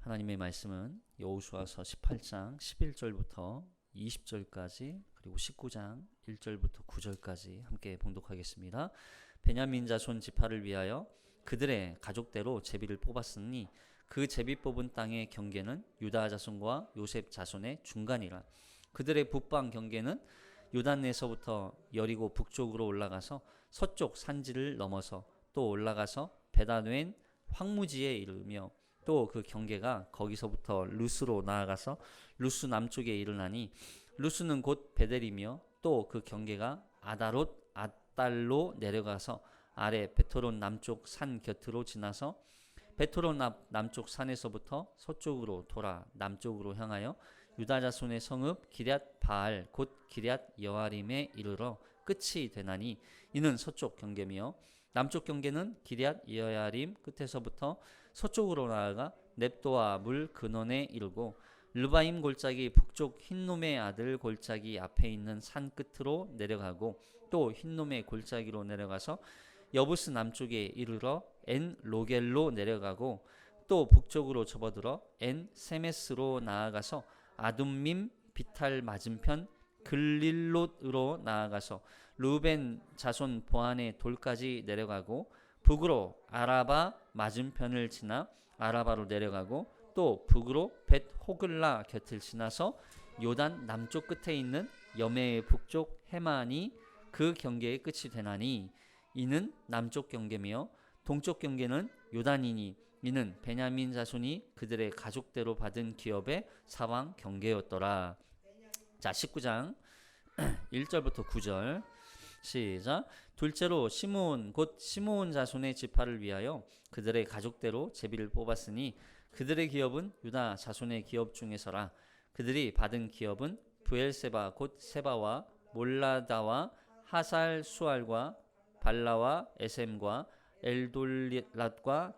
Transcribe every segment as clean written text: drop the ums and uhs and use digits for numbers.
하나님의 말씀은 여호수아서 18장 11절부터 20절까지 그리고 19장 1절부터 9절까지 함께 봉독하겠습니다. 베냐민 자손 지파를 위하여 그들의 가족대로 제비를 뽑았으니 그 제비 뽑은 땅의 경계는 유다 자손과 요셉 자손의 중간이라. 그들의 북방 경계는 요단에서부터 여리고 북쪽으로 올라가서 서쪽 산지를 넘어서 또 올라가서 베다웬 황무지에 이르며 또 그 경계가 거기서부터 루스로 나아가서 루스 남쪽에 이르나니 루스는 곧 베델이며 또 그 경계가 아다롯 아달로 내려가서 아래 베토론 남쪽 산 곁으로 지나서 베토론 남쪽 산에서부터 서쪽으로 돌아 남쪽으로 향하여 유다 자손의 성읍 기럇 바알 곧 기럇 여아림에 이르러 끝이 되나니 이는 서쪽 경계며 남쪽 경계는 기럇 여아림 끝에서부터 서쪽으로 나아가 넵도아 물 근원에 이르고 르바임 골짜기 북쪽 흰놈의 아들 골짜기 앞에 있는 산 끝으로 내려가고 또 흰놈의 골짜기로 내려가서 여부스 남쪽에 이르러 엔 로겔로 내려가고 또 북쪽으로 접어들어 엔 세메스로 나아가서 아둠밈 비탈 맞은편 글릴롯으로 나아가서 루벤 자손 보안의 돌까지 내려가고 북으로 아라바 맞은편을 지나 아라바로 내려가고 또 북으로 벳 호글라 곁을 지나서 요단 남쪽 끝에 있는 여메의 북쪽 해만이 그 경계의 끝이 되나니 이는 남쪽 경계며 동쪽 경계는 요단이니 이는 베냐민 자손이 그들의 가족대로 받은 기업의 사방 경계였더라. 자, 19장 1절부터 9절 시작. 둘째로 시므온 곧 시므온 자손의 지파를 위하여 그들의 가족대로 제비를 뽑았으니 그들의 기업은 유다 자손의 기업 중에서라. 그들이 받은 기업은 브엘세바 곧 세바와 몰라다와 하살 수알과 발라와 에셈과 엘돌랏과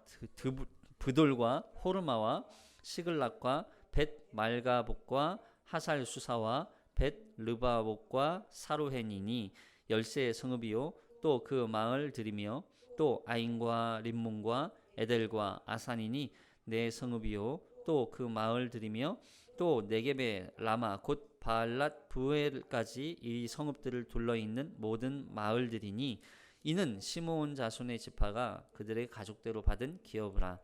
브돌과 호르마와 시글락과 벳 말가복과 하살 수사와 벳 르바복과 사루헨이니 열세의 성읍이요 또 그 마을들이며 또 아인과 림몬과 에델과 아산이니 네 성읍이요 또 그 마을들이며 또 네겝의 라마 곧 바알랏 부엘까지 이 성읍들을 둘러있는 모든 마을들이니 이는 시므온 자손의 지파가 그들의 가족대로 받은 기업이라.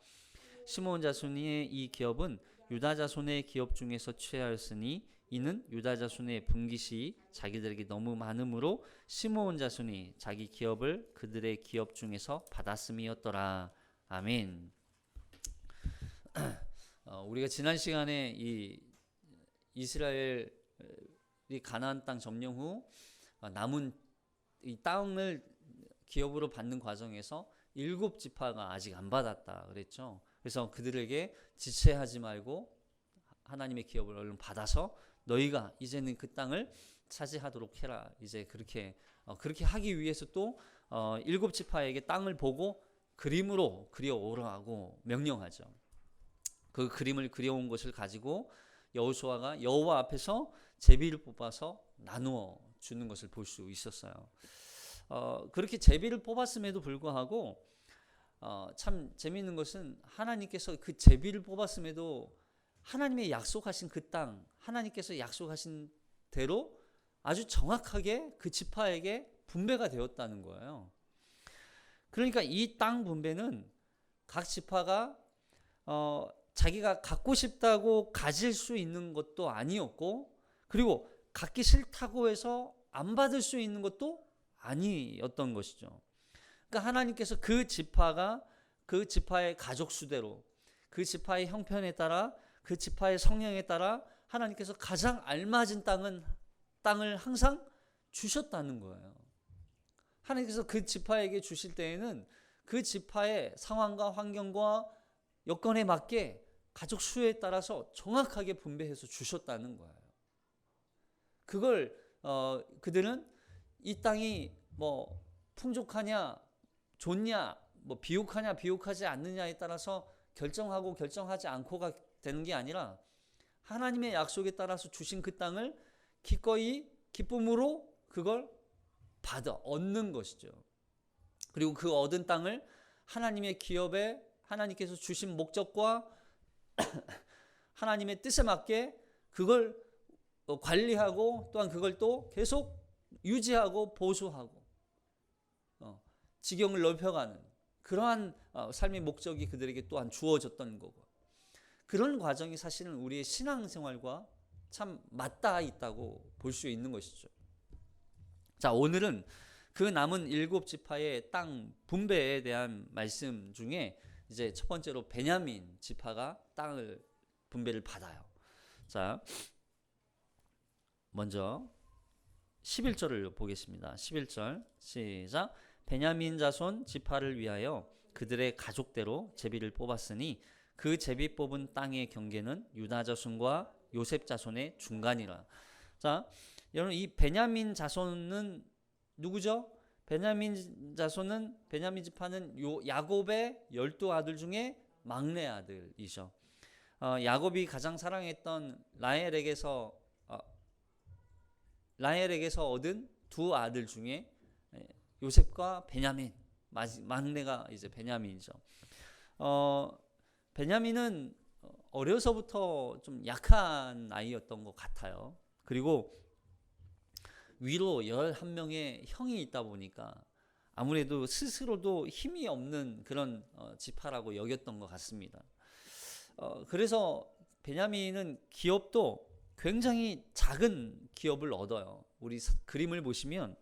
시므온 자손의 이 기업은 유다 자손의 기업 중에서 취하였으니 이는 유다 자손의 분깃이 자기들에게 너무 많으므로 시므온 자손이 자기 기업을 그들의 기업 중에서 받았음이었더라. 아멘. 우리가 지난 시간에 이 이스라엘이 가나안 땅 점령 후 남은 이 땅을 기업으로 받는 과정에서 7지파가 아직 안 받았다 그랬죠. 그래서 그들에게 지체하지 말고 하나님의 기업을 얼른 받아서 너희가 이제는 그 땅을 차지하도록 해라. 이제 그렇게 하기 위해서 또 7지파에게 땅을 보고 그림으로 그려오라고 명령하죠. 그 그림을 그려온 것을 가지고 여호수아가 여호와 앞에서 제비를 뽑아서 나누어 주는 것을 볼 수 있었어요. 그렇게 제비를 뽑았음에도 불구하고 참 재미있는 것은 하나님께서 그 제비를 뽑았음에도 하나님의 약속하신 그 땅, 하나님께서 약속하신 대로 아주 정확하게 그 지파에게 분배가 되었다는 거예요. 그러니까 이 땅 분배는 각 지파가 자기가 갖고 싶다고 가질 수 있는 것도 아니었고, 그리고 갖기 싫다고 해서 안 받을 수 있는 것도 아니었던 것이죠. 그러니까 하나님께서 그 지파가 그 지파의 가족 수대로, 그 지파의 형편에 따라, 그 지파의 성향에 따라 하나님께서 가장 알맞은 땅을 항상 주셨다는 거예요. 하나님께서 그 지파에게 주실 때에는 그 지파의 상황과 환경과 여건에 맞게 가족 수에 따라서 정확하게 분배해서 주셨다는 거예요. 그걸 그들은 이 땅이 뭐 풍족하냐 좋냐 뭐 비옥하냐 비옥하지 않느냐에 따라서 결정하고 결정하지 않고가 되는 게 아니라 하나님의 약속에 따라서 주신 그 땅을 기꺼이 기쁨으로 그걸 얻는 것이죠. 그리고 그 얻은 땅을 하나님의 기업에 하나님께서 주신 목적과 하나님의 뜻에 맞게 그걸 관리하고 또한 그걸 또 계속 유지하고 보수하고 지경을 넓혀가는 그러한 삶의 목적이 그들에게 또한 주어졌던 거고, 그런 과정이 사실은 우리의 신앙생활과 참 맞닿아 있다고 볼 수 있는 것이죠. 자, 오늘은 그 남은 7지파의 땅 분배에 대한 말씀 중에 이제 첫 번째로 베냐민 지파가 땅을 분배를 받아요. 자, 먼저 11절을 보겠습니다. 11절 시작. 베냐민 자손 지파를 위하여 그들의 가족대로 제비를 뽑았으니 그 제비 뽑은 땅의 경계는 유다 자손과 요셉 자손의 중간이라. 자, 여러분, 이 베냐민 자손은 누구죠? 베냐민 자손은, 베냐민 지파는 야곱의 12아들 중에 막내 아들이죠. 야곱이 가장 사랑했던 라헬에게서 얻은 두 아들 중에 요셉과 베냐민, 막내가 이제 베냐민이죠. 베냐민은 어려서부터 좀 약한 아이였던 것 같아요. 그리고 위로 11명의 형이 있다 보니까 아무래도 스스로도 힘이 없는 그런 지파라고 여겼던 것 같습니다. 그래서 베냐민은 기업도 굉장히 작은 기업을 얻어요. 우리 그림을 보시면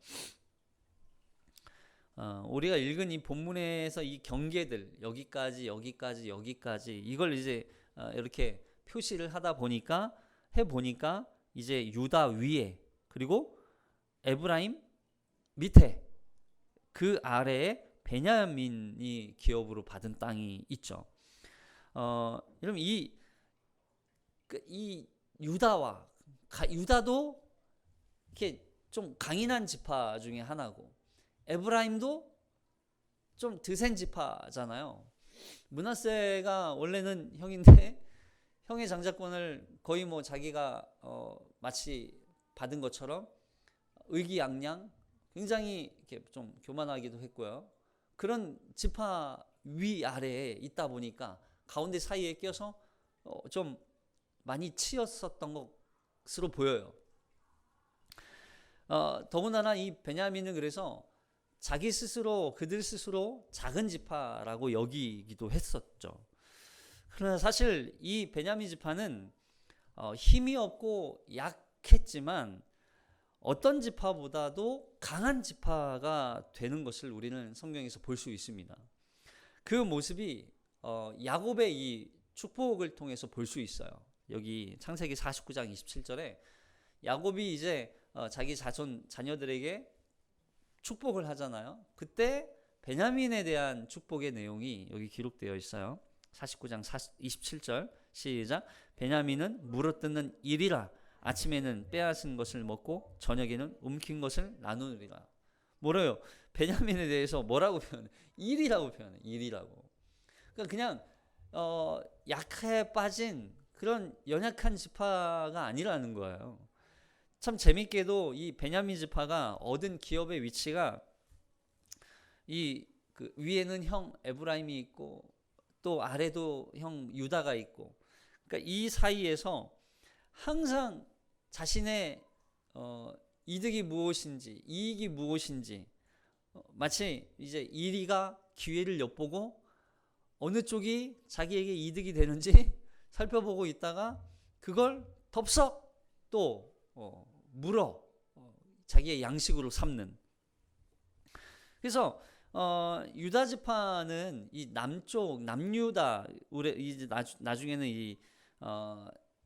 우리가 읽은 이 본문에서 이 경계들, 여기까지 이걸 이제 이렇게 표시를 해보니까 이제 유다 위에, 그리고 에브라임 밑에, 그 아래에 베냐민이 기업으로 받은 땅이 있죠. 여러분, 이 유다도 이렇게 좀 강인한 지파 중에 하나고, 에브라임도 좀 드센 지파잖아요. 므낫세가 원래는 형인데 형의 장자권을 거의 뭐 자기가 마치 받은 것처럼 의기양양, 굉장히 이렇게 좀 교만하기도 했고요. 그런 지파 위아래에 있다 보니까 가운데 사이에 껴서 좀 많이 치였었던 것으로 보여요. 더군다나 이 베냐민은 그래서 그들 스스로 작은 지파라고 여기기도 했었죠. 그러나 사실 이 베냐민 지파는 힘이 없고 약했지만 어떤 지파보다도 강한 지파가 되는 것을 우리는 성경에서 볼 수 있습니다. 그 모습이 야곱의 이 축복을 통해서 볼 수 있어요. 여기 창세기 49장 27절에 야곱이 이제 자기 자녀들에게 축복을 하잖아요. 그때 베냐민에 대한 축복의 내용이 여기 기록되어 있어요. 49장 27절 시작. 베냐민은 물어뜯는 일이라. 아침에는 빼앗은 것을 먹고 저녁에는 움킨 것을 나누리라. 뭐래요? 베냐민에 대해서 뭐라고 표현해? 일이라고 표현해. 일이라고. 그러니까 그냥 약해 빠진 그런 연약한 지파가 아니라는 거예요. 참 재밌게도 이 베냐민 지파가 얻은 기업의 위치가 그 위에는 형 에브라임이 있고 또 아래도 형 유다가 있고, 그러니까 이 사이에서 항상 자신의 이득이 무엇인지, 이익이 무엇인지, 마치 이제 이리가 기회를 엿보고 어느 쪽이 자기에게 이득이 되는지 살펴보고 있다가 그걸 덥석 또 물어 자기의 양식으로 삼는. 그래서 유다 지파는 이 남쪽 남유다, 이제 나중에는 이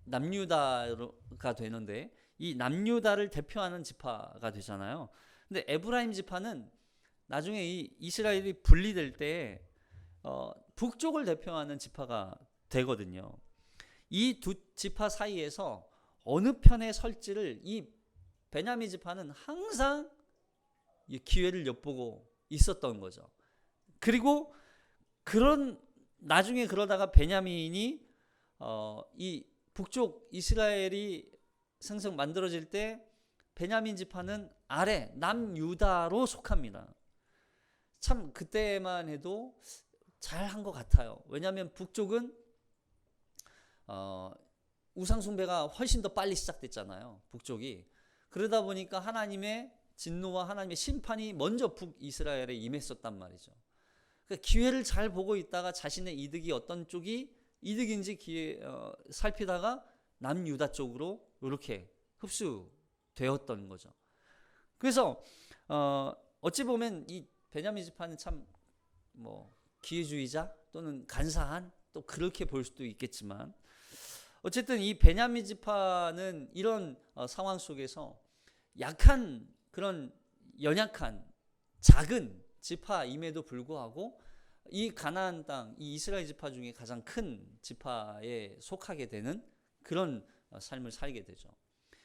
남유다가 되는데 이 남유다를 대표하는 지파가 되잖아요. 근데 에브라임 지파는 나중에 이 이스라엘이 분리될 때 북쪽을 대표하는 지파가 되거든요. 이 두 지파 사이에서 어느 편에 설지를 이 베냐민 지파는 항상 기회를 엿보고 있었던 거죠. 그리고 나중에 그러다가 베냐민이 이 북쪽 이스라엘이 만들어질 때 베냐민 지파는 아래 남유다로 속합니다. 참 그때만 해도 잘한 것 같아요. 왜냐하면 북쪽은 우상 숭배가 훨씬 더 빨리 시작됐잖아요. 북쪽이. 그러다 보니까 하나님의 진노와 하나님의 심판이 먼저 북이스라엘에 임했었단 말이죠. 그러니까 기회를 잘 보고 있다가 자신의 이득이 어떤 쪽이 이득인지 살피다가 남유다 쪽으로 이렇게 흡수되었던 거죠. 그래서 어찌 보면 이 베냐민 지파는 참 기회주의자 또는 간사한 또 그렇게 볼 수도 있겠지만 어쨌든 이 베냐민 지파는 이런 상황 속에서 약한 그런 연약한 작은 지파임에도 불구하고 이 가나안 땅, 이 이스라엘 지파 중에 가장 큰 지파에 속하게 되는 그런 삶을 살게 되죠.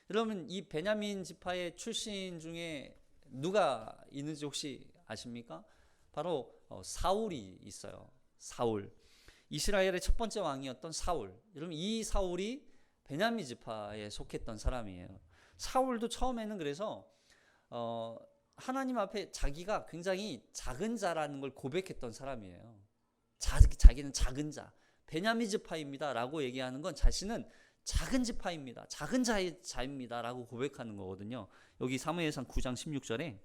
여러분 이 베냐민 지파의 출신 중에 누가 있는지 혹시 아십니까? 바로 사울이 있어요. 사울. 이스라엘의 첫 번째 왕이었던 사울. 여러분 이 사울이 베냐민 지파에 속했던 사람이에요. 사울도 처음에는 그래서 하나님 앞에 자기가 굉장히 작은 자라는 걸 고백했던 사람이에요. 자기는 작은 자, 베냐민 지파입니다 라고 얘기하는 건 자신은 작은 지파입니다. 작은 자입니다 라고 고백하는 거거든요. 여기 사무엘상 9장 16절에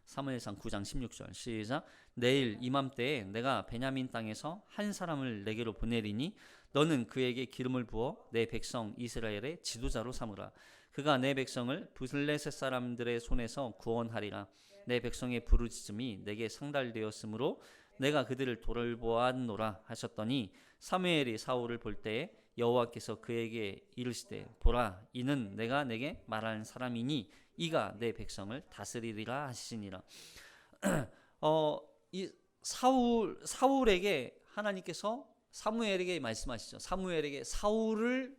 사무엘상 9장 16절 시작. 내일 이맘때에 내가 베냐민 땅에서 한 사람을 내게로 보내리니 너는 그에게 기름을 부어 내 백성 이스라엘의 지도자로 삼으라. 그가 내 백성을 블레셋 사람들의 손에서 구원하리라. 내 백성의 부르짖음이 내게 상달되었으므로 내가 그들을 돌보았노라 하셨더니 사무엘이 사울을 볼 때에 여호와께서 그에게 이르시되 보라 이는 내가 내게 말하는 사람이니 이가 내 백성을 다스리리라 하시니라. 이 사울에게 하나님께서 사무엘에게 말씀하시죠. 사무엘에게 사울을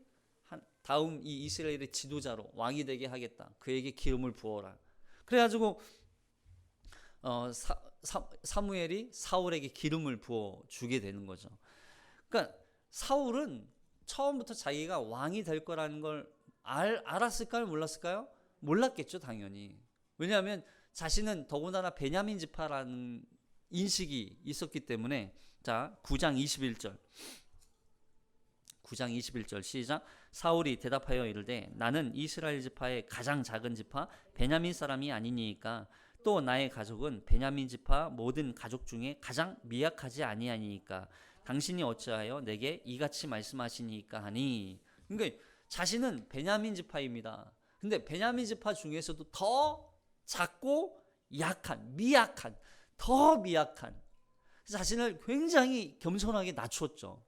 다음 이 이스라엘의 지도자로 왕이 되게 하겠다. 그에게 기름을 부어라. 그래가지고 사무엘이 사울에게 기름을 부어 주게 되는 거죠. 그러니까 사울은 처음부터 자기가 왕이 될 거라는 걸 알았을까요? 몰랐을까요? 몰랐겠죠, 당연히. 왜냐하면 자신은 더군다나 베냐민 지파라는 인식이 있었기 때문에. 자, 9장 21절. 9장 21절 시작. 사울이 대답하여 이르되 나는 이스라엘 지파의 가장 작은 지파 베냐민 사람이 아니니까 또 나의 가족은 베냐민 지파 모든 가족 중에 가장 미약하지 아니하니까 당신이 어찌하여 내게 이같이 말씀하시니까 하니. 그러니까 자신은 베냐민 지파입니다. 근데 베냐민 지파 중에서도 더 작고 약한, 미약한, 더 미약한 자신을 굉장히 겸손하게 낮췄죠.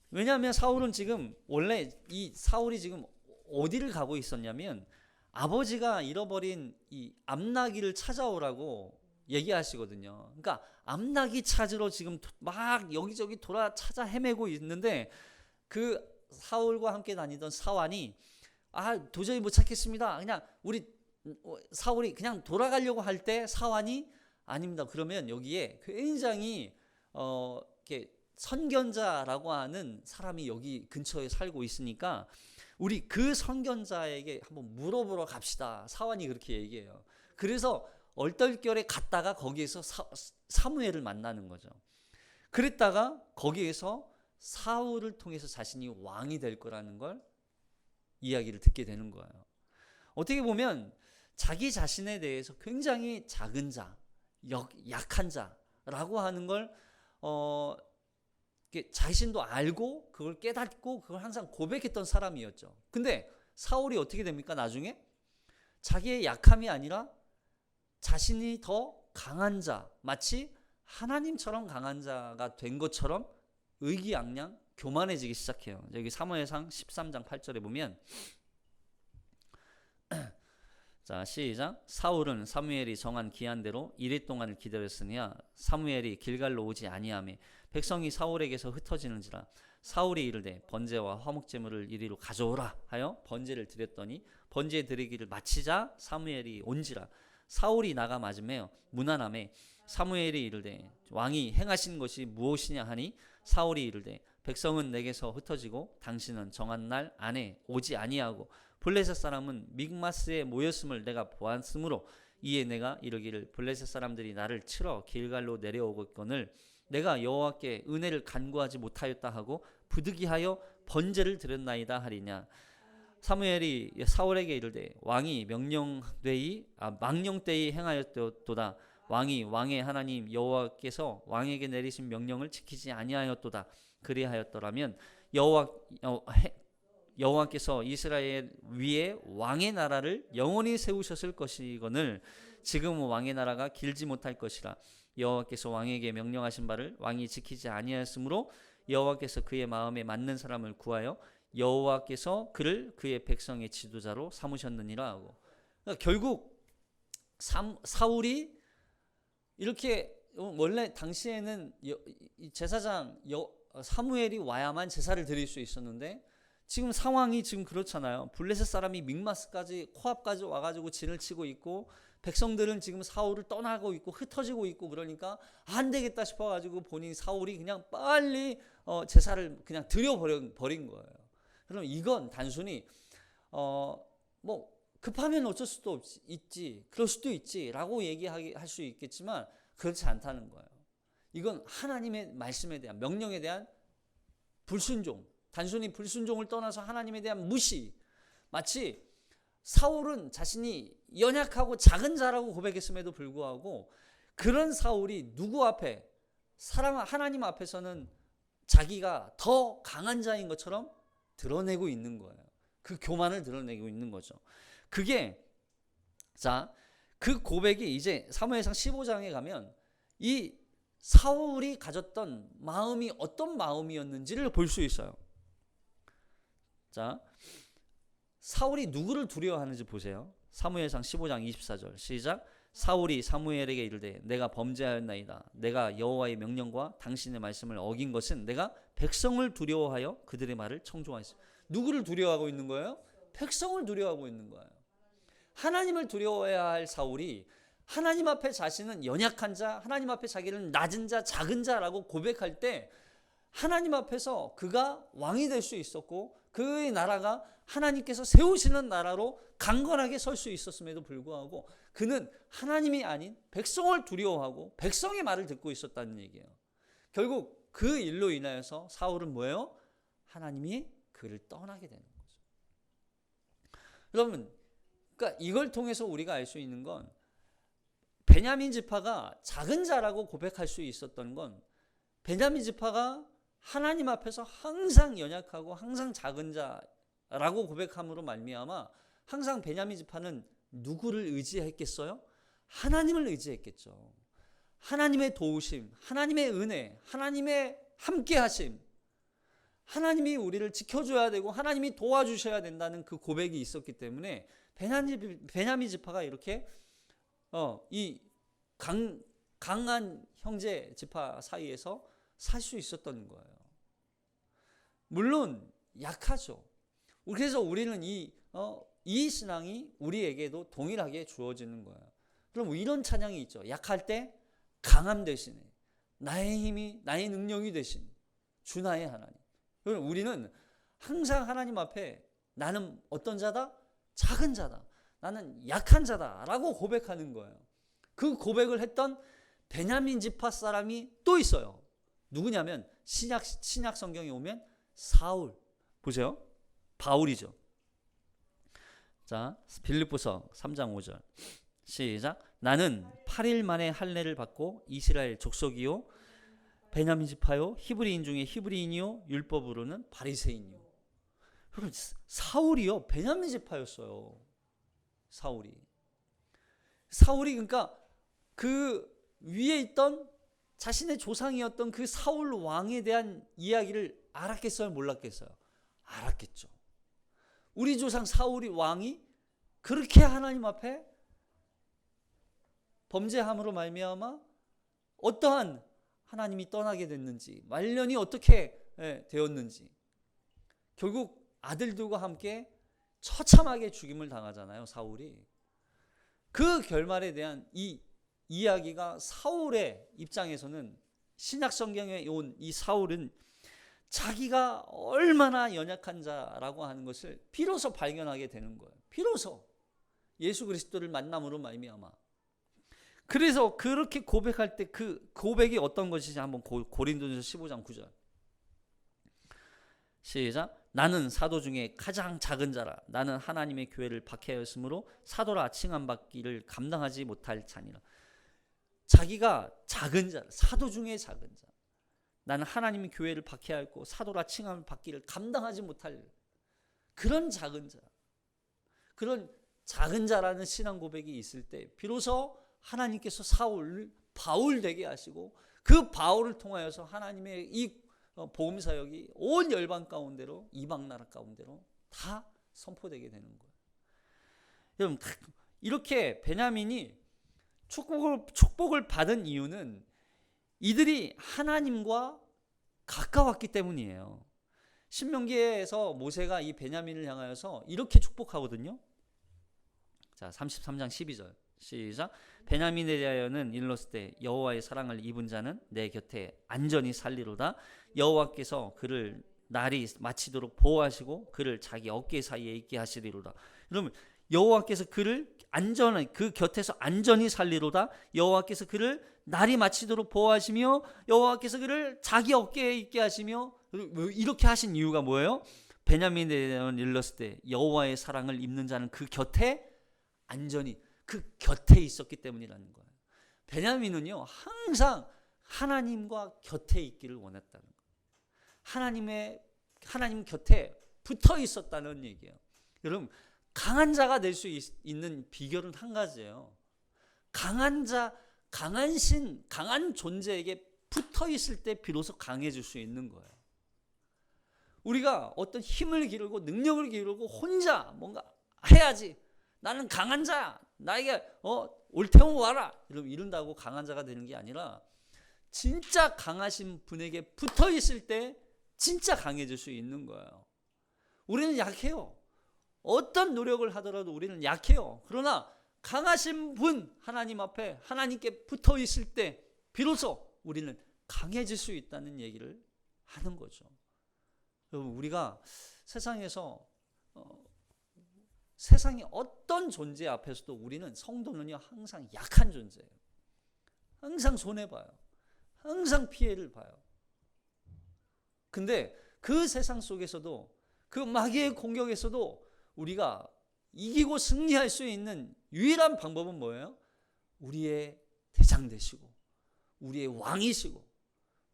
왜냐하면 사울은 지금 원래 이 사울이 지금 어디를 가고 있었냐면 아버지가 잃어버린 이 암나귀를 찾아오라고 얘기하시거든요. 그러니까 암나귀 찾으러 지금 막 여기저기 찾아 헤매고 있는데 그 사울과 함께 다니던 사환이 도저히 못 찾겠습니다. 그냥 우리 사울이 그냥 돌아가려고 할 때 사환이 아닙니다. 그러면 여기에 굉장히 이렇게 선견자라고 하는 사람이 여기 근처에 살고 있으니까 우리 그 선견자에게 한번 물어보러 갑시다. 사환이 그렇게 얘기해요. 그래서 얼떨결에 갔다가 거기에서 사무엘을 만나는 거죠. 그랬다가 거기에서 사울을 통해서 자신이 왕이 될 거라는 걸 이야기를 듣게 되는 거예요. 어떻게 보면 자기 자신에 대해서 굉장히 작은 자, 약한 자라고 하는 걸 자신도 알고 그걸 깨닫고 그걸 항상 고백했던 사람이었죠. 근데 사울이 어떻게 됩니까? 나중에 자기의 약함이 아니라 자신이 더 강한 자, 마치 하나님처럼 강한 자가 된 것처럼 의기양양 교만해지기 시작해요. 여기 사무엘상 13장 8절에 보면 자 시작. 사울은 사무엘이 정한 기한대로 이리 동안을 기다렸으니야 사무엘이 길갈로 오지 아니하매 백성이 사울에게서 흩어지는지라. 사울이 이르되 번제와 화목제물을 이리로 가져오라 하여 번제를 드렸더니 번제 드리기를 마치자 사무엘이 온지라. 사울이 나가 맞으며 무난함에 사무엘이 이르되 왕이 행하신 것이 무엇이냐 하니 사울이 이르되 백성은 내게서 흩어지고 당신은 정한 날 안에 오지 아니하고 블레셋 사람은 믹마스에 모였음을 내가 보았으므로 이에 내가 이르기를 블레셋 사람들이 나를 치러 길갈로 내려오겠거늘 내가 여호와께 은혜를 간구하지 못하였다 하고 부득이하여 번제를 드렸나이다 하리냐. 사무엘이 사울에게 이르되 왕이 망령되이 행하였도다. 왕이 왕의 하나님 여호와께서 왕에게 내리신 명령을 지키지 아니하였도다. 그리하였더라면 여호와께서 이스라엘 위에 왕의 나라를 영원히 세우셨을 것이거늘 지금 왕의 나라가 길지 못할 것이라. 여호와께서 왕에게 명령하신 바를 왕이 지키지 아니하였으므로 여호와께서 그의 마음에 맞는 사람을 구하여 여호와께서 그를 그의 백성의 지도자로 삼으셨느니라 하고. 그러니까 결국 사울이 이렇게, 원래 당시에는 제사장 사무엘이 와야만 제사를 드릴 수 있었는데 지금 상황이 지금 그렇잖아요. 블레셋 사람이 믹마스까지 코앞까지 와가지고 진을 치고 있고 백성들은 지금 사울을 떠나고 있고 흩어지고 있고 그러니까 안 되겠다 싶어가지고 본인 사울이 그냥 빨리 제사를 그냥 드려버린 거예요. 그럼 이건 단순히 뭐 급하면 어쩔 수도 있지, 그럴 수도 있지라고 얘기할 수 있겠지만 그렇지 않다는 거예요. 이건 하나님의 말씀에 대한, 명령에 대한 불순종, 단순히 불순종을 떠나서 하나님에 대한 무시. 마치 사울은 자신이 연약하고 작은 자라고 고백했음에도 불구하고 그런 사울이 누구 앞에, 하나님 앞에서는 자기가 더 강한 자인 것처럼 드러내고 있는 거예요. 그 교만을 드러내고 있는 거죠. 그게, 자, 그 고백이 이제 사무엘상 15장에 가면 이 사울이 가졌던 마음이 어떤 마음이었는지를 볼 수 있어요. 자, 사울이 누구를 두려워하는지 보세요. 사무엘상 15장 24절 시작. 사울이 사무엘에게 이르되 내가 범죄하였나이다. 내가 여호와의 명령과 당신의 말씀을 어긴 것은 내가 백성을 두려워하여 그들의 말을 청종하였습니다. 누구를 두려워하고 있는 거예요? 백성을 두려워하고 있는 거예요. 하나님을 두려워해야 할 사울이 하나님 앞에 자신은 연약한 자, 하나님 앞에 자기는 낮은 자, 작은 자라고 고백할 때 하나님 앞에서 그가 왕이 될 수 있었고 그의 나라가 하나님께서 세우시는 나라로 강건하게 설 수 있었음에도 불구하고 그는 하나님이 아닌 백성을 두려워하고 백성의 말을 듣고 있었다는 얘기예요. 결국 그 일로 인하여서 사울은 뭐예요? 하나님이 그를 떠나게 되는 거죠. 여러분, 그러니까 이걸 통해서 우리가 알 수 있는 건 베냐민 지파가 작은 자라고 고백할 수 있었던 건 베냐민 지파가 하나님 앞에서 항상 연약하고 항상 작은 자라고 고백함으로 말미암아 항상 베냐민 지파는 누구를 의지했겠어요? 하나님을 의지했겠죠. 하나님의 도우심, 하나님의 은혜, 하나님의 함께하심, 하나님이 우리를 지켜줘야 되고 하나님이 도와주셔야 된다는 그 고백이 있었기 때문에 베냐민 지파가 이렇게 이 강한 형제 지파 사이에서 살 수 있었던 거예요. 물론 약하죠. 그래서 우리는 이 신앙이 우리에게도 동일하게 주어지는 거예요. 그럼 이런 찬양이 있죠. 약할 때 강함 대신에 나의 힘이, 나의 능력이 되신 주 나의 하나님. 그럼 우리는 항상 하나님 앞에 나는 어떤 자다? 작은 자다. 나는 약한 자다라고 고백하는 거예요. 그 고백을 했던 베냐민 지파 사람이 또 있어요. 누구냐면 신약 성경에 오면 사울. 보세요. 바울이죠. 자, 빌립보서 3장 5절 시작. 나는 8일 만에 할례를 받고 이스라엘 족속이요 베냐민 지파요 히브리인 중에 히브리인이요 율법으로는 바리새인이요. 그럼 사울이요 베냐민 지파였어요. 사울이 그러니까 그 위에 있던 자신의 조상이었던 그 사울 왕에 대한 이야기를 알았겠어요? 몰랐겠어요? 알았겠죠. 우리 조상 사울이 왕이 그렇게 하나님 앞에 범죄함으로 말미암아 어떠한 하나님이 떠나게 됐는지, 말년이 어떻게 되었는지, 결국 아들들과 함께 처참하게 죽임을 당하잖아요. 사울이. 그 결말에 대한 이 이야기가 사울의 입장에서는, 신약 성경에 온 이 사울은 자기가 얼마나 연약한 자라고 하는 것을 비로소 발견하게 되는 거예요. 비로소 예수 그리스도를 만남으로 말미암아. 그래서 그렇게 고백할 때 그 고백이 어떤 것이지 한번 고린도전서 15장 9절 시작. 나는 사도 중에 가장 작은 자라. 나는 하나님의 교회를 박해하였으므로 사도라 칭함받기를 감당하지 못할 자니라. 자기가 작은 자, 사도 중에 작은 자. 나는 하나님의 교회를 박해하였고 사도라 칭함을 받기를 감당하지 못할 그런 작은 자. 그런 작은 자라는 신앙 고백이 있을 때 비로소 하나님께서 사울을 바울 되게 하시고 그 바울을 통하여서 하나님의 이 복음 사역이 온 열방 가운데로 이방 나라 가운데로 다 선포되게 되는 거예요. 여러분 이렇게 베냐민이 축복을 받은 이유는 이들이 하나님과 가까웠기 때문이에요. 신명기에서 모세가 이 베냐민을 향하여서 이렇게 축복하거든요. 자, 33장 12절 시작. 베냐민에 대하여는 일렀을 때 여호와의 사랑을 입은 자는 내 곁에 안전히 살리로다. 여호와께서 그를 날이 마치도록 보호하시고 그를 자기 어깨 사이에 있게 하시리로다. 여러분 여호와께서 그를 안전히 그 곁에서 안전히 살리로다. 여호와께서 그를 날이 마치도록 보호하시며 여호와께서 그를 자기 어깨에 있게 하시며 이렇게 하신 이유가 뭐예요? 베냐민에 대하여는 일렀을 때 여호와의 사랑을 입는 자는 그 곁에 안전히 그 곁에 있었기 때문이라는 거예요. 베냐민은요 항상 하나님과 곁에 있기를 원했다는 거예요. 하나님 곁에 붙어 있었다는 얘기예요. 여러분 강한 자가 될 수 있는 비결은 한 가지예요. 강한 자, 강한 신, 강한 존재에게 붙어 있을 때 비로소 강해질 수 있는 거예요. 우리가 어떤 힘을 기르고 능력을 기르고 혼자 뭔가 해야지. 나는 강한 자야. 나에게 옳대면 와라. 이런다고 강한 자가 되는 게 아니라 진짜 강하신 분에게 붙어 있을 때 진짜 강해질 수 있는 거예요. 우리는 약해요. 어떤 노력을 하더라도 우리는 약해요. 그러나 강하신 분 하나님 앞에 하나님께 붙어 있을 때 비로소 우리는 강해질 수 있다는 얘기를 하는 거죠. 여러분 우리가 세상에서 세상의 어떤 존재 앞에서도 우리는 성도는요 항상 약한 존재예요. 항상 손해봐요. 항상 피해를 봐요. 근데 그 세상 속에서도 그 마귀의 공격에서도 우리가 이기고 승리할 수 있는 유일한 방법은 뭐예요? 우리의 대장 되시고 우리의 왕이시고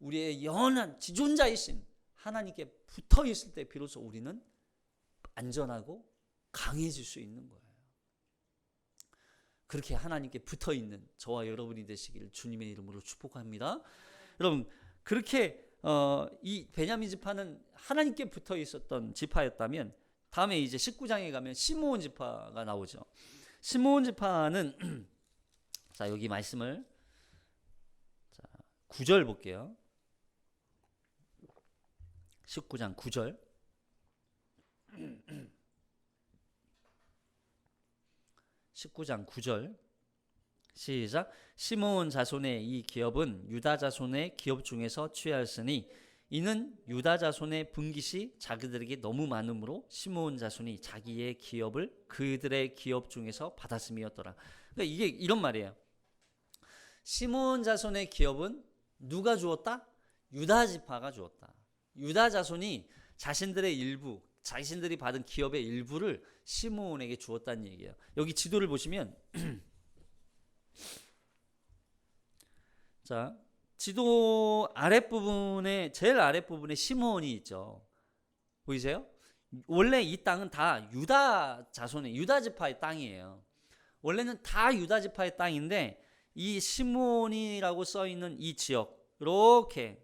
우리의 영원한 지존자이신 하나님께 붙어 있을 때 비로소 우리는 안전하고 강해질 수 있는 거예요. 그렇게 하나님께 붙어 있는 저와 여러분이 되시기를 주님의 이름으로 축복합니다. 여러분 그렇게 이 베냐민 지파는 하나님께 붙어 있었던 지파였다면 다음에 이제 19장에 가면 시므온 지파가 나오죠. 시므온 지파는 자 여기 말씀을 9절 볼게요. 19장 9절 시작. 시므온 자손의 이 기업은 유다 자손의 기업 중에서 취하였으니 이는 유다 자손의 분깃이 자기들에게 너무 많으므로 시므온 자손이 자기의 기업을 그들의 기업 중에서 받았음이었더라. 그러니까 이게 이런 말이에요. 시므온 자손의 기업은 누가 주었다? 유다 지파가 주었다. 유다 자손이 자신들의 일부, 자신들이 받은 기업의 일부를 시므온에게 주었다는 얘기예요. 여기 지도를 보시면 자 지도 아랫부분에 제일 아랫부분에 시므온이 있죠. 보이세요? 원래 이 땅은 다 유다 자손의 유다 지파의 땅이에요. 원래는 다 유다 지파의 땅인데 이 시므온이라고 써 있는 이 지역 이렇게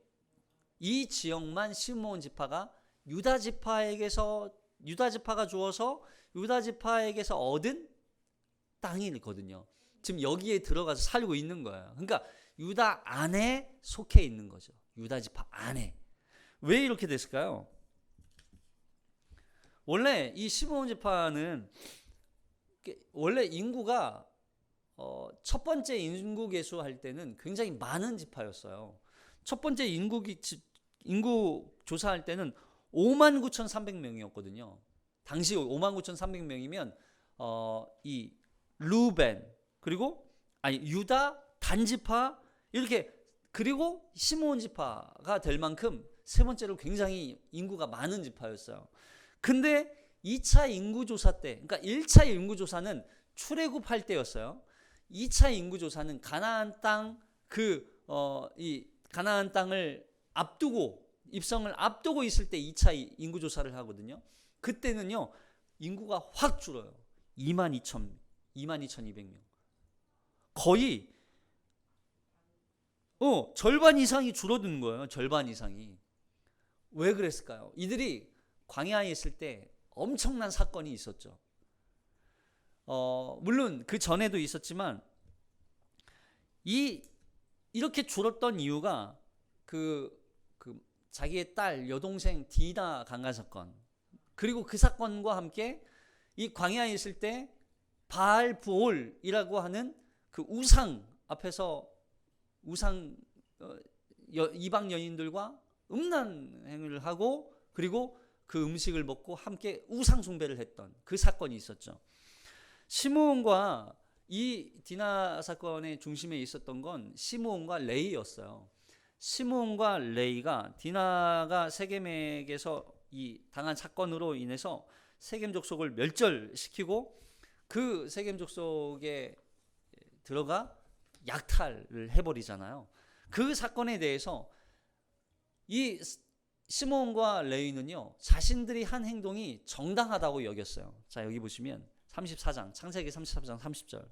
이 지역만 시므온 지파가 유다 지파가 주어서 유다 지파에게서 얻은 땅이거든요. 지금 여기에 들어가서 살고 있는 거예요. 그러니까 유다 안에 속해 있는 거죠. 유다 지파 안에. 왜 이렇게 됐을까요? 원래 이 시므온 지파는 원래 인구가 첫 번째 인구 계수할 때는 굉장히 많은 지파였어요. 첫 번째 인구 조사할 때는 59,300명이었거든요. 당시 59,300명이면 이 루벤 그리고 아니 유다 단지파 이렇게, 그리고 시므온 지파가 될 만큼 세 번째로 굉장히 인구가 많은 지파였어요. 근데 2차 인구조사 때, 그러니까 1차 인구조사는 출애굽할 때였어요. 2차 인구조사는 가나안 땅 이 가나안 땅을 앞두고, 입성을 앞두고 있을 때 2차 인구조사를 하거든요. 그때는요 인구가 확 줄어요. 22,200명. 거의 절반 이상이 줄어드는 거예요. 절반 이상이. 왜 그랬을까요? 이들이 광야에 있을 때 엄청난 사건이 있었죠. 물론 그 전에도 있었지만 이렇게 줄었던 이유가 그 자기의 딸 여동생 디나 강간 사건, 그리고 그 사건과 함께 이 광야에 있을 때 바알브올이라고 하는 그 우상 앞에서 이방 여인들과 음란 행위를 하고, 그리고 그 음식을 먹고 함께 우상 숭배를 했던 그 사건이 있었죠. 시므온과 이 디나 사건의 중심에 있었던 건 시므온과 레이였어요. 시므온과 레이가, 디나가 세겜에게서 이 당한 사건으로 인해서 세겜 족속을 멸절시키고 그 세겜 족속에 들어가 약탈을 해버리잖아요. 그 사건에 대해서 이 시므온과 레위는요 자신들이 한 행동이 정당하다고 여겼어요. 자, 여기 보시면 34장, 창세기 34장 30절.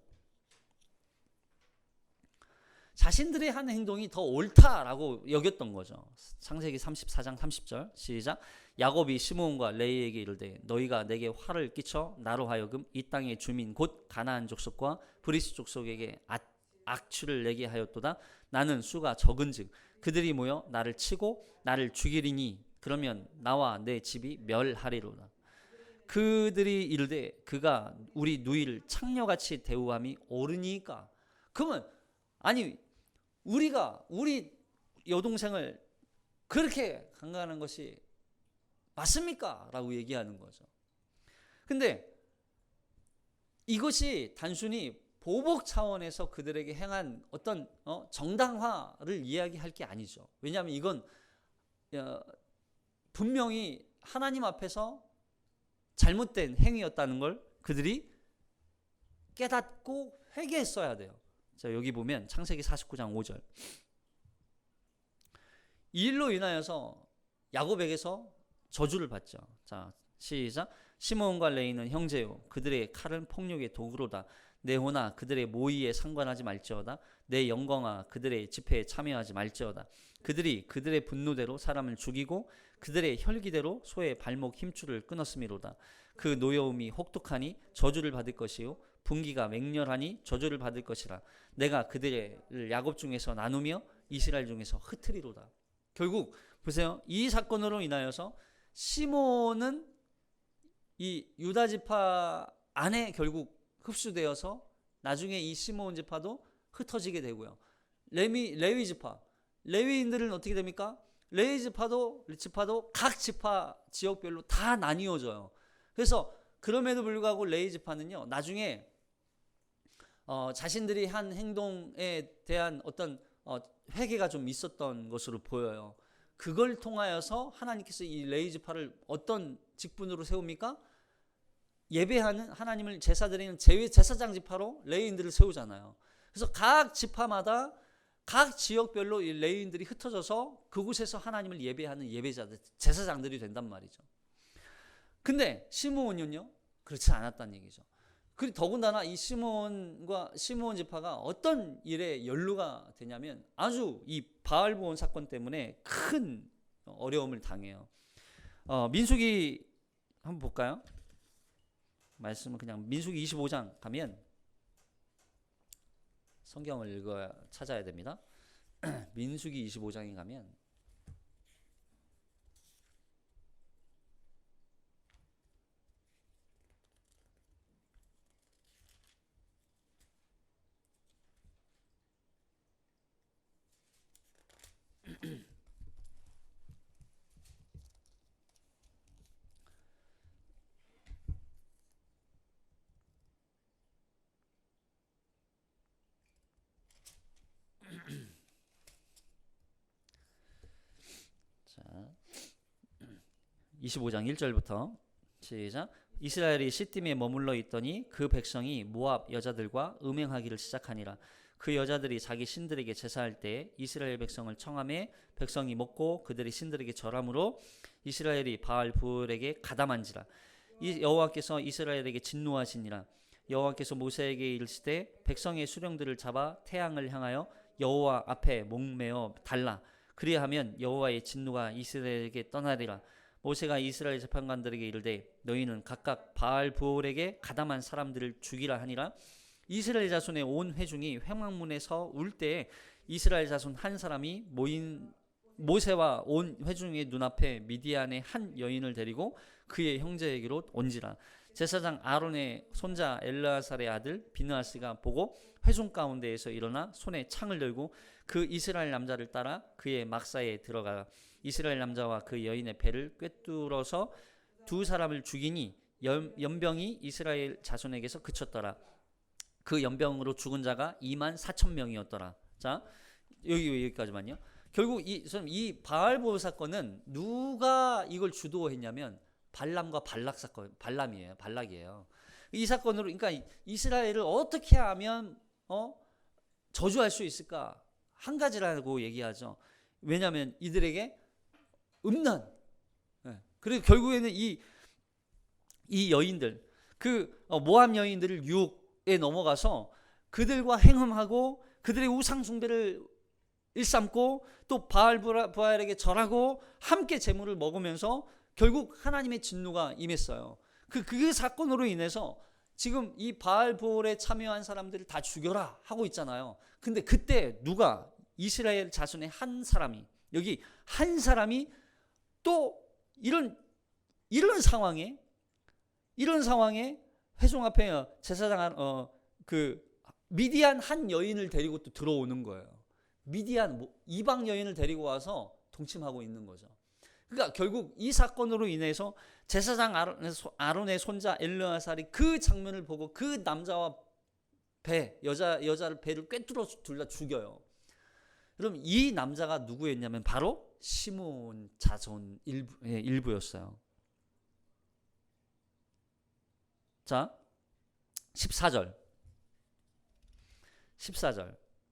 자신들이 한 행동이 더 옳다라고 여겼던 거죠. 창세기 34장 30절 시작. 야곱이 시므온과 레위에게 이르되 너희가 내게 화를 끼쳐 나로 하여금 이 땅의 주민 곧 가나안 족속과 브리스 족속에게 악취를 내게 하였도다. 나는 수가 적은즉 그들이 모여 나를 치고 나를 죽이리니 그러면 나와 내 집이 멸하리로다. 그들이 이르되 그가 우리 누이를 창녀같이 대우함이 옳으니까. 그러면 아니 우리 여동생을 그렇게 강간하는 것이 맞습니까? 라고 얘기하는 거죠. 근데 이것이 단순히 보복 차원에서 그들에게 행한 어떤 정당화를 이야기할 게 아니죠. 왜냐하면 이건 분명히 하나님 앞에서 잘못된 행위였다는 걸 그들이 깨닫고 회개했어야 돼요. 자, 여기 보면 창세기 49장 5절. 이 일로 인하여서 야곱에게서 저주를 받죠. 자, 시작. 시므온과 레위는 형제요 그들의 칼은 폭력의 도구로다. 내 호나 그들의 모의에 상관하지 말지어다. 내 영광아 그들의 집회에 참여하지 말지어다. 그들이 그들의 분노대로 사람을 죽이고 그들의 혈기대로 소의 발목 힘줄을 끊었음이로다. 그 노여움이 혹독하니 저주를 받을 것이요 분기가 맹렬하니 저주를 받을 것이라. 내가 그들을 야곱 중에서 나누며 이스라엘 중에서 흩으리로다. 결국 보세요. 이 사건으로 인하여서 시므온은 이 유다 지파 안에 결국 흡수되어서 나중에 이 시므온 지파도 흩어지게 되고요. 레위 지파, 레위인들은 어떻게 됩니까? 레위 지파도 각 지파 지역별로 다 나뉘어져요. 그래서 그럼에도 불구하고 레위 지파는요 나중에 자신들이 한 행동에 대한 어떤 회개가 좀 있었던 것으로 보여요. 그걸 통하여서 하나님께서 이 레위 지파를 어떤 직분으로 세웁니까? 예배하는, 하나님을 제사드리는 제사장 지파로 레위인들을 세우잖아요. 그래서 각 지파마다 각 지역별로 이 레위인들이 흩어져서 그곳에서 하나님을 예배하는 예배자들, 제사장들이 된단 말이죠. 근데 시므온은요 그렇지 않았다는 얘기죠. 그리고 더군다나 이 시므온 지파가 어떤 일에 연루가 되냐면 아주 이 바알브온 사건 때문에 큰 어려움을 당해요. 민수기 한번 볼까요? 말씀은 그냥 민수기 25장 가면 성경을 찾아야 됩니다. 민수기 25장에 가면 25장 1절부터 시작. 이스라엘이 시딤에 머물러 있더니 그 백성이 모압 여자들과 음행하기를 시작하니라. 그 여자들이 자기 신들에게 제사할 때 이스라엘 백성을 청함에 백성이 먹고 그들이 신들에게 절함으로 이스라엘이 바알 부올에게 가담한지라. 이 여호와께서 이스라엘에게 진노하시니라. 여호와께서 모세에게 이르시되 백성의 수령들을 잡아 태양을 향하여 여호와 앞에 목매어 달라. 그리하면 여호와의 진노가 이스라엘에게 떠나리라. 모세가 이스라엘 재판관들에게 이르되 너희는 각각 바알 부올에게 가담한 사람들을 죽이라 하니라. 이스라엘 자손의 온 회중이 회막문에서 울 때 이스라엘 자손 한 사람이 모인 모세와 온 회중의 눈앞에 미디안의 한 여인을 데리고 그의 형제에게로 온지라. 제사장 아론의 손자 엘르아살의 아들 비느하스가 보고 회중 가운데에서 일어나 손에 창을 들고 그 이스라엘 남자를 따라 그의 막사에 들어가 이스라엘 남자와 그 여인의 배를 꿰뚫어서 두 사람을 죽이니 연병이 이스라엘 자손에게서 그쳤더라. 그 연병으로 죽은 자가 24,000명이었더라. 자, 여기까지만요. 결국 이 바알보올 사건은 누가 이걸 주도했냐면 발람과 발락 사건, 발락이에요. 이 사건으로 그러니까 이스라엘을 어떻게 하면 저주할 수 있을까? 한 가지라고 얘기하죠. 왜냐하면 이들에게 음란. 그리고 결국에는 이 여인들, 그 모압 여인들을 유혹에 넘어가서 그들과 행음하고 그들의 우상 숭배를 일삼고 또 바알에게 절하고 함께 제물을 먹으면서 결국 하나님의 진노가 임했어요. 그 사건으로 인해서 지금 이 바알보올에 참여한 사람들을 다 죽여라 하고 있잖아요. 근데 그때 누가 이스라엘 자손의 한 사람이 여기 한 사람이 또 이런 상황에 회중 앞에 제사장 그 미디안 한 여인을 데리고 또 들어오는 거예요. 미디안 이방 여인을 데리고 와서 동침하고 있는 거죠. 그러니까 결국 이 사건으로 인해서 제사장 아론의 손자 엘르아살이 그 장면을 보고 그 남자와 여자를 배를 꿰뚫어 둘 다 죽여요. 그럼 이 남자가 누구였냐면 바로 시므온 자손 일부였어요. 자, 14절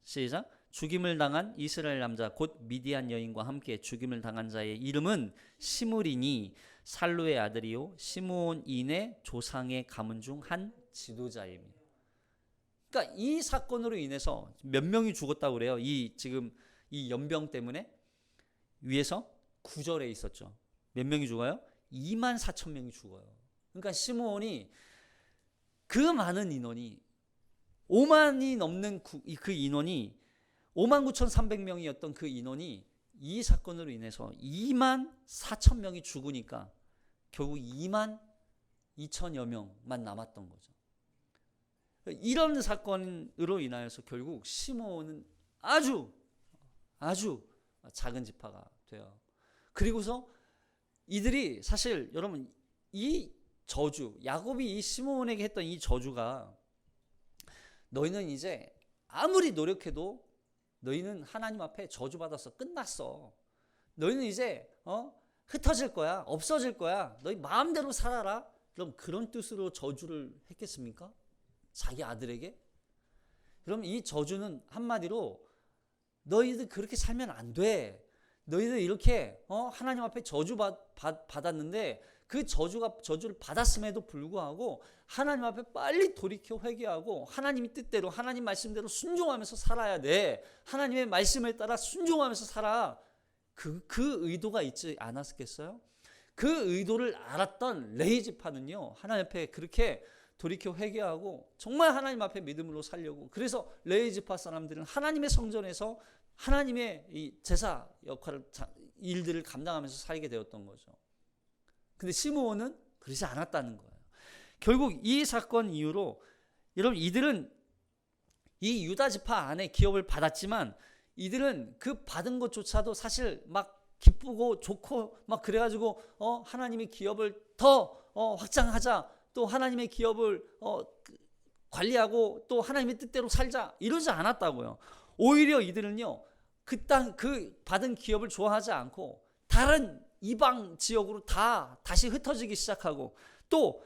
시작. 죽임을 당한 이스라엘 남자 곧 미디안 여인과 함께 죽임을 당한 자의 이름은 시므리니 살루의 아들이요 시므온인의 조상의 가문 중 한 지도자입니다. 그러니까 이 사건으로 인해서 몇 명이 죽었다고 그래요. 지금 이 연병 때문에 위에서 9절에 있었죠. 몇 명이 죽어요? 24,000명이 죽어요. 그러니까 시므온이 그 많은 인원이 5만이 넘는 그 인원이 59,300명이었던 그 인원이 이 사건으로 인해서 24,000명이 죽으니까 결국 22,000여 명만 남았던 거죠. 이런 사건으로 인하여서 결국 시므온은 아주 작은 지파가 돼요. 그리고서 이들이 사실 여러분 이 저주, 야곱이 이 시므온에게 했던 이 저주가 너희는 이제 아무리 노력해도 너희는 하나님 앞에 저주받아서 끝났어. 너희는 이제 흩어질 거야. 없어질 거야. 너희 마음대로 살아라. 그럼 그런 뜻으로 저주를 했겠습니까? 자기 아들에게? 그럼 이 저주는 한마디로 너희들 그렇게 살면 안 돼. 너희들 이렇게 하나님 앞에 저주받았는데 그 저주를 받았음에도 불구하고 하나님 앞에 빨리 돌이켜 회개하고 하나님의 뜻대로 하나님 말씀대로 순종하면서 살아야 돼. 하나님의 말씀에 따라 순종하면서 살아. 그 의도가 있지 않았겠어요? 그 의도를 알았던 레위 지파는요, 하나님 앞에 그렇게 돌이켜 회개하고 정말 하나님 앞에 믿음으로 살려고, 그래서 레위 지파 사람들은 하나님의 성전에서 하나님의 이 제사 일들을 감당하면서 살게 되었던 거죠. 근데 시므온은 그러지 않았다는 거예요. 결국 이 사건 이후로 여러분 이들은 이 유다 지파 안에 기업을 받았지만 이들은 그 받은 것조차도 사실 막 기쁘고 좋고 막 그래가지고 하나님의 기업을 더 확장하자, 또 하나님의 기업을 관리하고 또 하나님의 뜻대로 살자 이러지 않았다고요. 오히려 이들은요 그 받은 기업을 좋아하지 않고 다른 이방 지역으로 다 다시 흩어지기 시작하고 또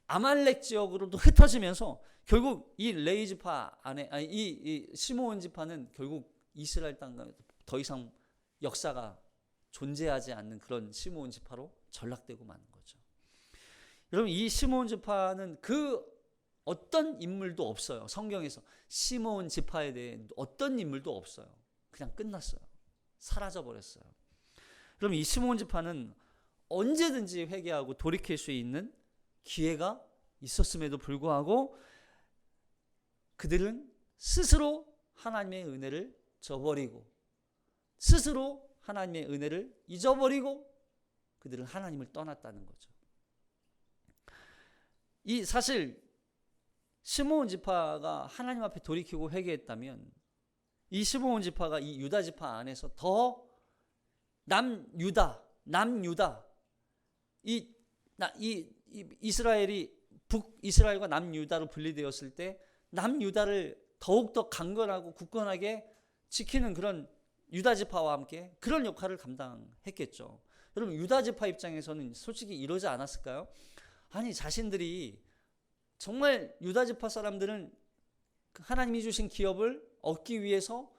아말렉 지역으로도 흩어지면서 결국 이 레위 지파 안에 이 시므온 지파는 결국 이스라엘 땅에 더 이상 역사가 존재하지 않는 그런 시므온 지파로 전락되고 마는 거죠. 여러분, 이 시므온 지파는 그 어떤 인물도 없어요. 성경에서 시므온 지파에 대해 어떤 인물도 없어요. 그냥 끝났어요. 사라져 버렸어요. 그럼 이 시므온 지파는 언제든지 회개하고 돌이킬 수 있는 기회가 있었음에도 불구하고 그들은 스스로 하나님의 은혜를 저버리고 스스로 하나님의 은혜를 잊어버리고 그들은 하나님을 떠났다는 거죠. 이 사실 시므온 지파가 하나님 앞에 돌이키고 회개했다면 이 시므온 지파가 이 유다 지파 안에서 더 남유다 이 이스라엘이 북이스라엘과 남유다로 분리되었을 때 남유다를 더욱더 강건하고 굳건하게 지키는 그런 유다 지파와 함께 그런 역할을 감당했겠죠. 여러분, 유다 지파 입장에서는 솔직히 이러지 않았을까요? 아니, 자신들이 정말 유다 지파 사람들은 하나님이 주신 기업을 얻기 위해서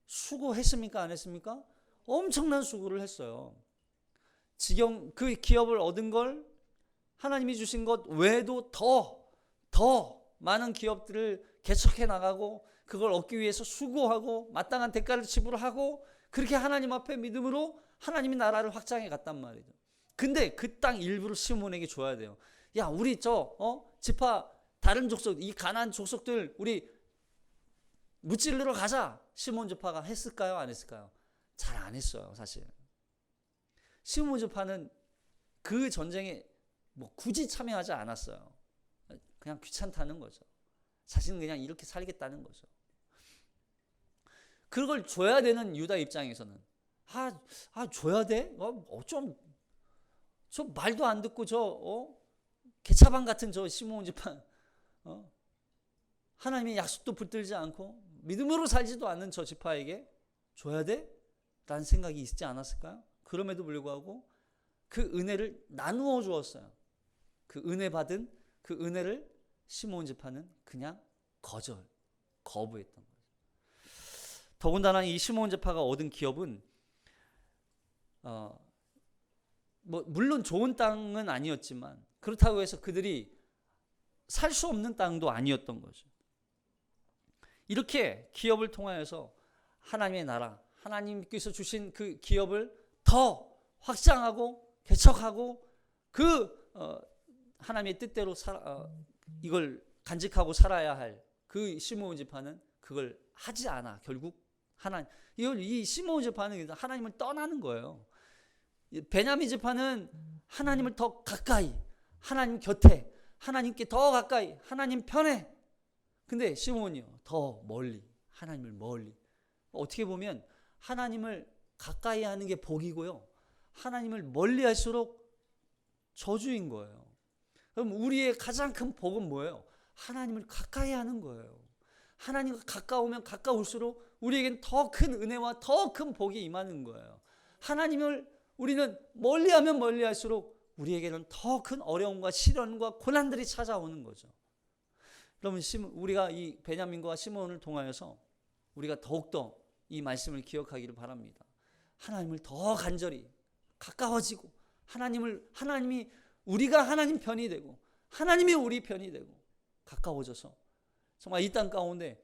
수고했습니까? 안 했습니까? 엄청난 수고를 했어요. 그 기업을 얻은 걸 하나님이 주신 것 외에도 더 많은 기업들을 개척해 나가고 그걸 얻기 위해서 수고하고 마땅한 대가를 지불하고 그렇게 하나님 앞에 믿음으로 하나님이 나라를 확장해 갔단 말이죠. 근데 그 땅 일부를 시므온에게 줘야 돼요. 야, 우리 지파 다른 족속, 이 가나안 족속들 우리 무찔러러 가자. 시므온 지파가 했을까요? 안 했을까요? 잘 안 했어요, 사실. 시므온 지파는 그 전쟁에 굳이 참여하지 않았어요. 그냥 귀찮다는 거죠. 자신은 그냥 이렇게 살겠다는 거죠. 그걸 줘야 되는 유다 입장에서는 줘야 돼? 저 말도 안 듣고 개차반 같은 저 시므온 지파 하나님의 약속도 붙들지 않고 믿음으로 살지도 않는 저 지파에게 줘야 돼? 라는 생각이 있지 않았을까요? 그럼에도 불구하고 그 은혜를 나누어 주었어요. 그 은혜 받은 그 은혜를 시므온 지파는 그냥 거부했던 거죠. 더군다나 이 시므온 지파가 얻은 기업은 물론 좋은 땅은 아니었지만 그렇다고 해서 그들이 살 수 없는 땅도 아니었던 거죠. 이렇게 기업을 통하여서 하나님의 나라, 하나님께서 주신 그 기업을 더 확장하고 개척하고 하나님의 뜻대로 이걸 간직하고 살아야 할 그 시므온 지파는 그걸 하지 않아. 결국 이 시므온 지파는 하나님을 떠나는 거예요. 베냐민 지파는 하나님을 더 가까이, 하나님 곁에, 하나님께 더 가까이, 하나님 편에. 근데 시므온이요, 더 멀리, 하나님을 멀리. 어떻게 보면 하나님을 가까이 하는 게 복이고요, 하나님을 멀리 할수록 저주인 거예요. 그럼 우리의 가장 큰 복은 뭐예요? 하나님을 가까이 하는 거예요. 하나님과 가까우면 가까울수록 우리에겐 더 큰 은혜와 더 큰 복이 임하는 거예요. 하나님을 우리는 멀리하면 멀리할수록 우리에게는 더 큰 어려움과 시련과 고난들이 찾아오는 거죠. 여러분, 우리가 이 베냐민과 시므온을 통하여서 우리가 더욱더 이 말씀을 기억하기를 바랍니다. 하나님을 더 간절히 가까워지고 하나님이 우리가 하나님 편이 되고 하나님이 우리 편이 되고 가까워져서 정말 이 땅 가운데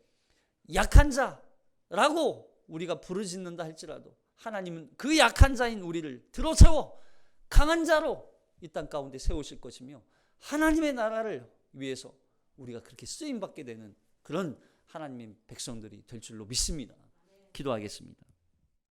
약한 자라고 우리가 부르짖는다 할지라도 하나님은 그 약한 자인 우리를 들어세워 강한 자로 이 땅 가운데 세우실 것이며 하나님의 나라를 위해서 우리가 그렇게 쓰임받게 되는 그런 하나님의 백성들이 될 줄로 믿습니다. 기도하겠습니다.